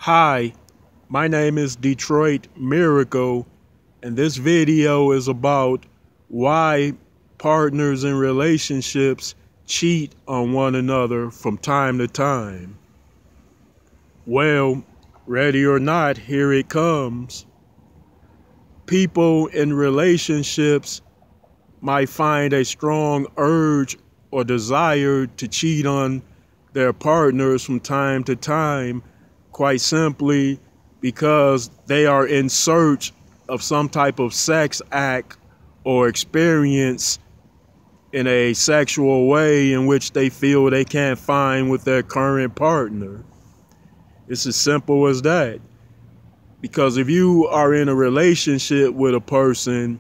Hi, my name is Detroit Miracle, and this video is about why partners in relationships cheat on one another from time to time. Well, ready or not, here it comes. People in relationships might find a strong urge or desire to cheat on their partners from time to time, quite simply because they are in search of some type of sex act or experience in a sexual way in which they feel they can't find with their current partner. It's as simple as that. Because if you are in a relationship with a person,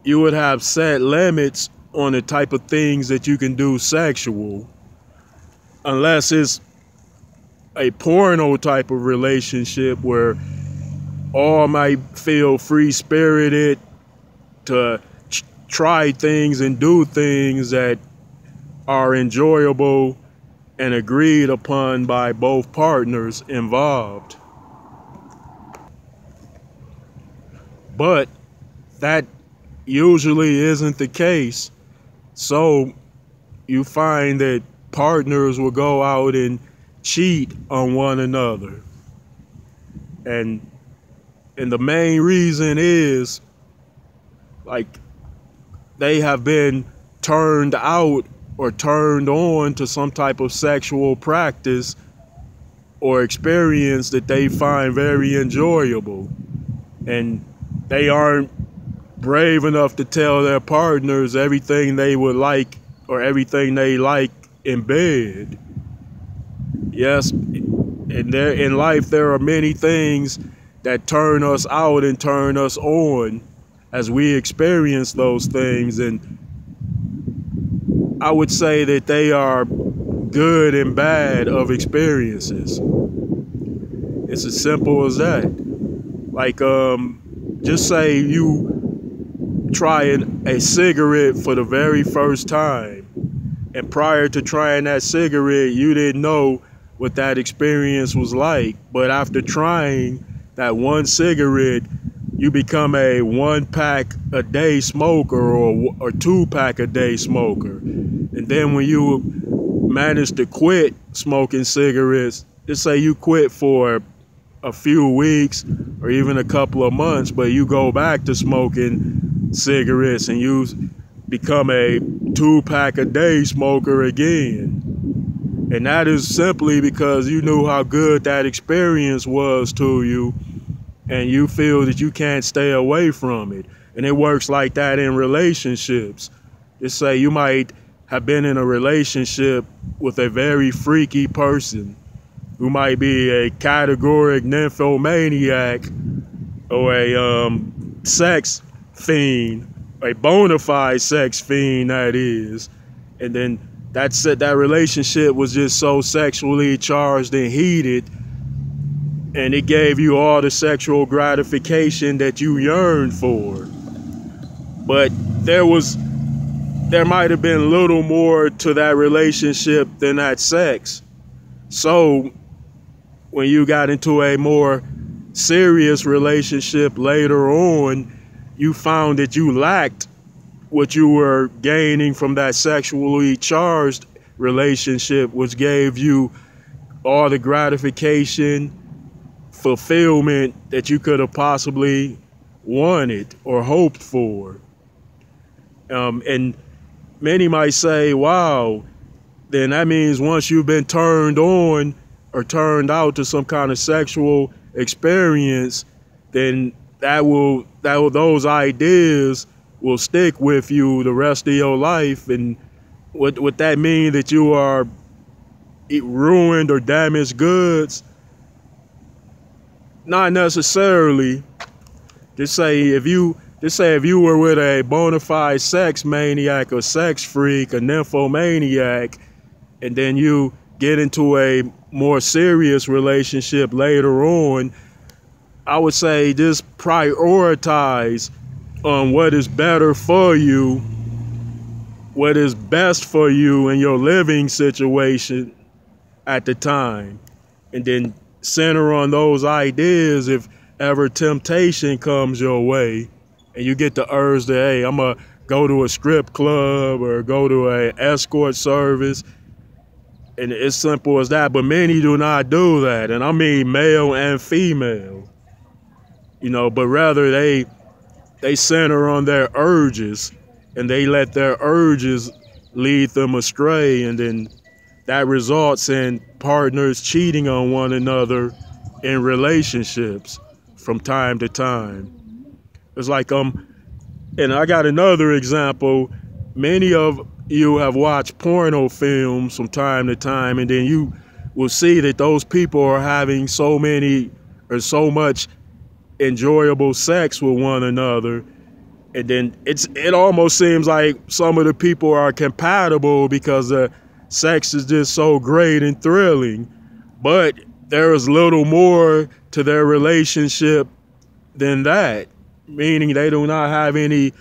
you would have set limits on the type of things that you can do sexual, unless it's a porno type of relationship where all might feel free-spirited to try things and do things that are enjoyable and agreed upon by both partners involved. But that usually isn't the case. So you find that partners will go out and cheat on one another. And the main reason is, like, they have been turned out or turned on to some type of sexual practice or experience that they find very enjoyable. And they aren't brave enough to tell their partners everything they would like or everything they like in bed. Yes, in life there are many things that turn us out and turn us on as we experience those things, and I would say that they are good and bad of experiences. It's as simple as that. Like, just say you trying a cigarette for the very first time, and prior to trying that cigarette you didn't know what that experience was like, but after trying that one cigarette you become a 1-pack a day smoker or 2-pack a day smoker. And then when you manage to quit smoking cigarettes, just say you quit for a few weeks or even a couple of months, but you go back to smoking cigarettes and you become a 2-pack a day smoker again. And that is simply because you knew how good that experience was to you, and you feel that you can't stay away from it. And it works like that in relationships. Just say you might have been in a relationship with a very freaky person who might be a categoric nymphomaniac or a sex fiend, a bona fide sex fiend, that is. And then that relationship was just so sexually charged and heated, and it gave you all the sexual gratification that you yearned for. But there might have been a little more to that relationship than that sex. So when you got into a more serious relationship later on, you found that you lacked what you were gaining from that sexually charged relationship, which gave you all the gratification, fulfillment that you could have possibly wanted or hoped for. And many might say, wow, then that means once you've been turned on or turned out to some kind of sexual experience, then those ideas will stick with you the rest of your life. And would that mean that you are ruined or damaged goods? Not necessarily. Just say if you were with a bona fide sex maniac or sex freak, a nymphomaniac, and then you get into a more serious relationship later on, I would say just prioritize on what is better for you, what is best for you in your living situation at the time, and then center on those ideas if ever temptation comes your way and you get the urge to, hey, I'm going to go to a strip club or go to an escort service. And it's simple as that. But many do not do that. And I mean male and female. You know, but rather they center on their urges and they let their urges lead them astray. And then that results in partners cheating on one another in relationships from time to time. It's like, and I got another example. Many of you have watched porno films from time to time, and then you will see that those people are having so many or so much enjoyable sex with one another. And then it almost seems like some of the people are compatible because the sex is just so great and thrilling. But there is little more to their relationship than that, meaning they do not have any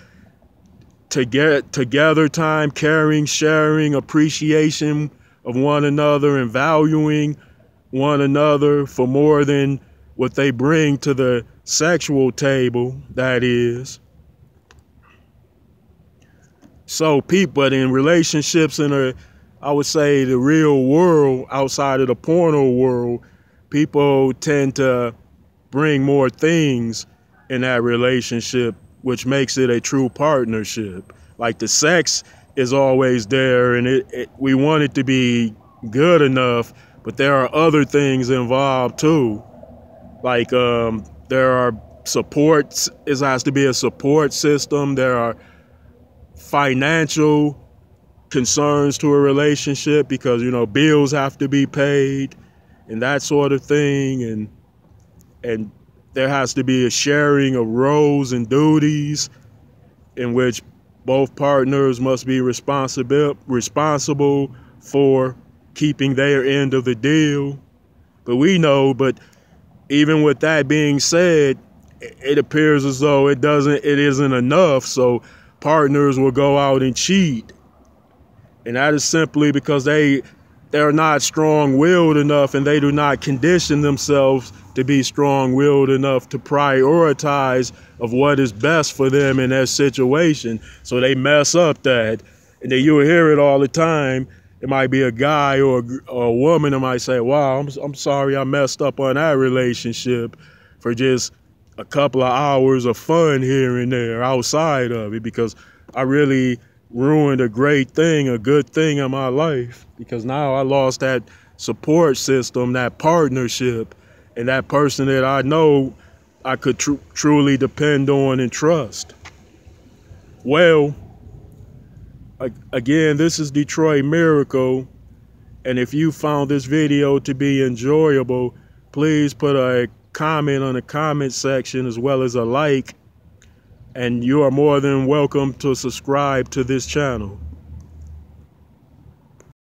together time, caring, sharing, appreciation of one another and valuing one another for more than what they bring to the sexual table, that is. So but in relationships I would say the real world outside of the porno world, people tend to bring more things in that relationship, which makes it a true partnership. Like the sex is always there and we want it to be good enough, but there are other things involved too. Like there are supports, it has to be a support system. There are financial concerns to a relationship because, you know, bills have to be paid and that sort of thing. And there has to be a sharing of roles and duties in which both partners must be responsible for keeping their end of the deal. But but even with that being said, it appears as though it isn't enough. So partners will go out and cheat. And that is simply because they're not strong-willed enough and they do not condition themselves to be strong-willed enough to prioritize of what is best for them in their situation. So they mess up that. And then you'll hear it all the time. It might be a guy or a woman that might say, wow, I'm sorry I messed up on that relationship for just a couple of hours of fun here and there outside of it because I really ruined a great thing, a good thing in my life, because now I lost that support system, that partnership, and that person that I know I could truly depend on and trust. Well, again, this is Detroit Miracle, and if you found this video to be enjoyable, please put a comment on the comment section as well as a like. And you are more than welcome to subscribe to this channel.